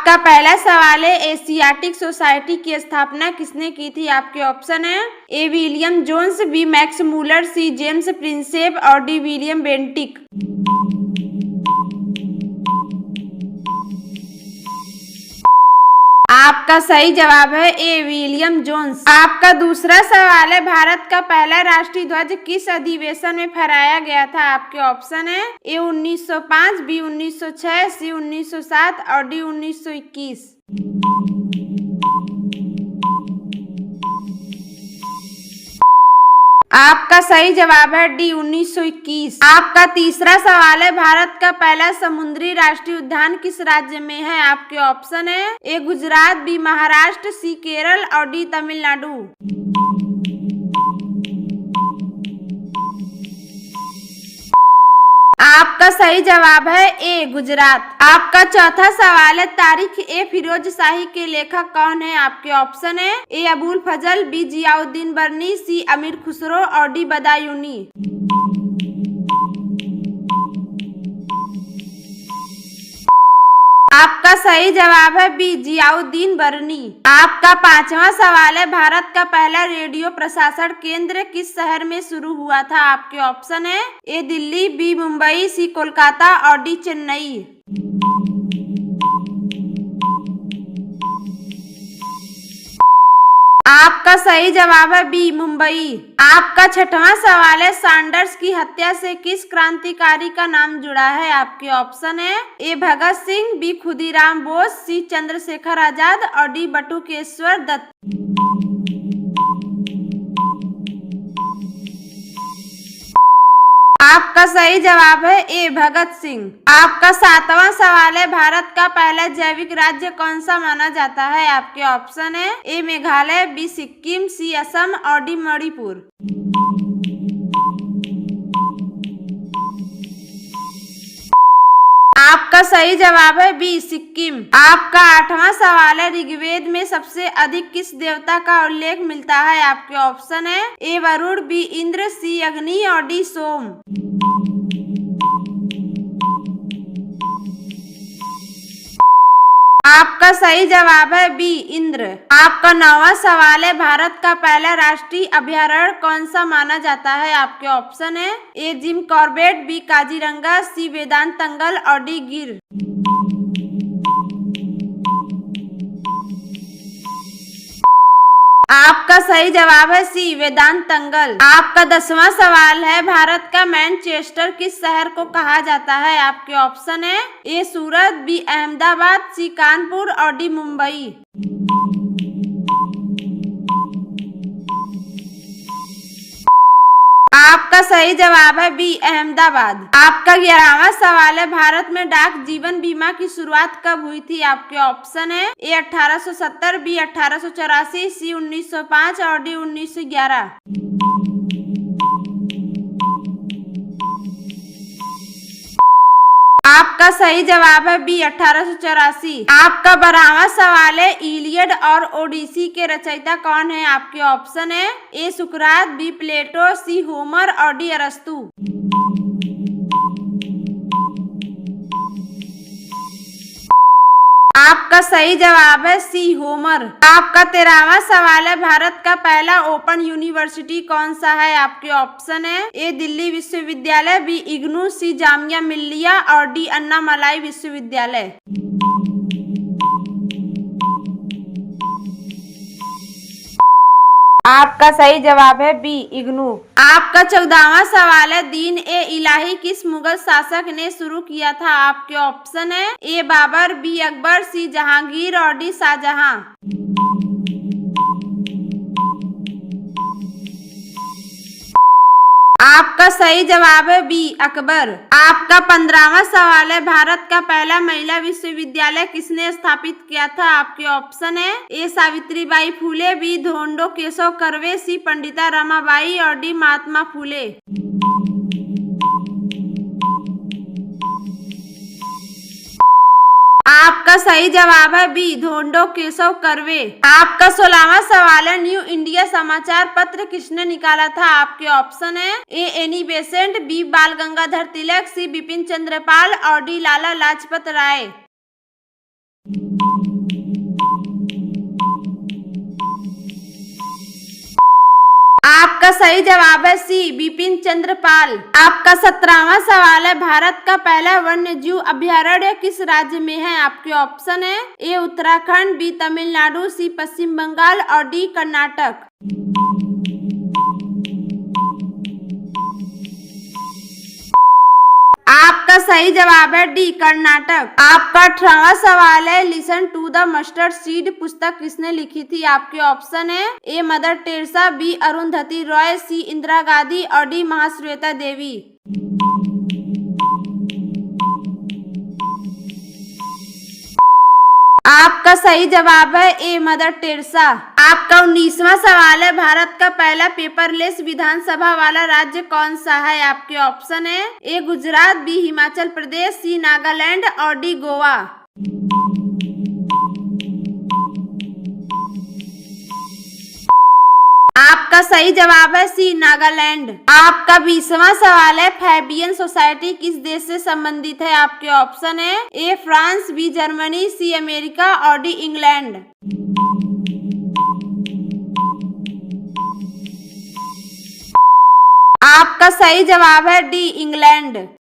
आपका पहला सवाल है, एशियाटिक सोसाइटी की स्थापना किसने की थी? आपके ऑप्शन है A William Jones, B Max Muller, C James Prinsep और डी विलियम बेंटिक। आपका सही जवाब है ए विलियम जोन्स। आपका दूसरा सवाल है, भारत का पहला राष्ट्रीय ध्वज किस अधिवेशन में फहराया गया था? आपके ऑप्शन है ए 1905, बी 1906, सी 1907 और डी 1921। आपका सही जवाब है डी 1921। आपका तीसरा सवाल है, भारत का पहला समुद्री राष्ट्रीय उद्यान किस राज्य में है? आपके ऑप्शन है ए गुजरात, बी महाराष्ट्र, सी केरल और डी तमिलनाडु। आपका सही जवाब है ए गुजरात। आपका चौथा सवाल है, तारीख ए फिरोज शाही के लेखक कौन है? आपके ऑप्शन है ए अबुल फजल, बी जियाउद्दीन बर्नी, सी अमीर खुसरो और डी बदायूनी। आपका सही जवाब है बी जियाउद्दीन बर्नी। आपका पांचवा सवाल है, भारत का पहला रेडियो प्रसारण केंद्र किस शहर में शुरू हुआ था? आपके ऑप्शन है ए दिल्ली, बी मुंबई, सी कोलकाता और डी चेन्नई। आपका सही जवाब है बी मुंबई। आपका छठवां सवाल है, सैंडर्स की हत्या से किस क्रांतिकारी का नाम जुड़ा है? आपके ऑप्शन है ए भगत सिंह, बी खुदीराम बोस, सी चंद्रशेखर आजाद और डी बटुकेश्वर दत्त। आपका सही जवाब है ए भगत सिंह। आपका सातवां सवाल है, भारत का पहला जैविक राज्य कौन सा माना जाता है? आपके ऑप्शन है ए मेघालय, बी सिक्किम, सी असम और डी मणिपुर। आपका सही जवाब है बी सिक्किम। आपका आठवां सवाल है, ऋग्वेद में सबसे अधिक किस देवता का उल्लेख मिलता है? आपके ऑप्शन है ए वरुण, बी इंद्र, सी अग्नि और डी सोम। आपका सही जवाब है बी इंद्र। आपका नौवां सवाल है, भारत का पहला राष्ट्रीय अभयारण्य कौन सा माना जाता है? आपके ऑप्शन है ए जिम कॉर्बेट, बी काजीरंगा, सी वेदांतंगल और डी गिर। आपका सही जवाब है सी वेदांतंगल। आपका 10वां सवाल है, भारत का मैनचेस्टर किस शहर को कहा जाता है? आपके ऑप्शन है ए सूरत, बी अहमदाबाद, सी कानपुर और डी मुंबई। आपका सही जवाब है बी अहमदाबाद। आपका 11वां सवाल है, भारत में डाक जीवन बीमा की शुरुआत कब हुई थी? आपके ऑप्शन है ए 1870, बी 1884, सी 1905 और डी 1911। आपका सही जवाब है बी 1884। आपका 12वां सवाल है, इलियड और ओडिसी के रचयिता कौन है? आपके ऑप्शन है ए सुकरात, बी प्लेटो, सी होमर और डी अरस्तु। आपका सही जवाब है सी होमर। आपका 13वां सवाल है, भारत का पहला ओपन यूनिवर्सिटी कौन सा है? आपके ऑप्शन है ए दिल्ली विश्वविद्यालय, बी इग्नू, सी जामिया मिल्लिया और डी अन्नामलाई विश्वविद्यालय। आपका सही जवाब है बी इग्नू। आपका 14वां सवाल है, दीन ए इलाही किस मुगल शासक ने शुरू किया था? आपके ऑप्शन है ए बाबर, बी अकबर, सी जहांगीर और डी शाहजहां। आपका सही जवाब है बी अकबर। आपका 15वां सवाल है, भारत का पहला महिला विश्वविद्यालय किसने स्थापित किया था? आपके ऑप्शन है ए सावित्रीबाई फूले, बी धोंडो केशव कर्वे, सी पंडिता रमाबाई और डी महात्मा फूले। आपका सही जवाब है बी धोंडो केशव कर्वे। आपका 16वां सवाल है, न्यू इंडिया समाचार पत्र किसने निकाला था? आपके ऑप्शन है ए एनी बेसेंट, बी बाल गंगाधर तिलक, सी बिपिन चंद्र पाल और डी लाला लाजपत राय। आपका सही जवाब है सी, बिपिन चंद्र पाल। आपका 17वां सवाल है, भारत का पहला वन्य जीव अभयारण्य किस राज्य में है? आपके ऑप्शन है ए उत्तराखंड, बी तमिलनाडु, सी पश्चिम बंगाल और डी कर्नाटक। आपका सही जवाब है डी कर्नाटक। आपका 18वां सवाल है, listen to the mustard seed पुस्तक किसने लिखी थी? आपके ऑप्शन है A Mother Teresa, B Arundhati Roy, C Indira Gandhi और डी महाश्वेता देवी। आपका सही जवाब है ए मदर टेरेसा। आपका 19वां सवाल है, भारत का पहला पेपरलेस विधानसभा वाला राज्य कौन सा है? आपके ऑप्शन है ए गुजरात, बी हिमाचल प्रदेश, सी नागालैंड और डी गोवा। आपका सही जवाब है सी नागालैंड। आपका 20वां सवाल है, फैबियन सोसाइटी किस देश से संबंधित है? आपके ऑप्शन है A France, B Germany, C America और डी इंग्लैंड। आपका सही जवाब है डी इंग्लैंड।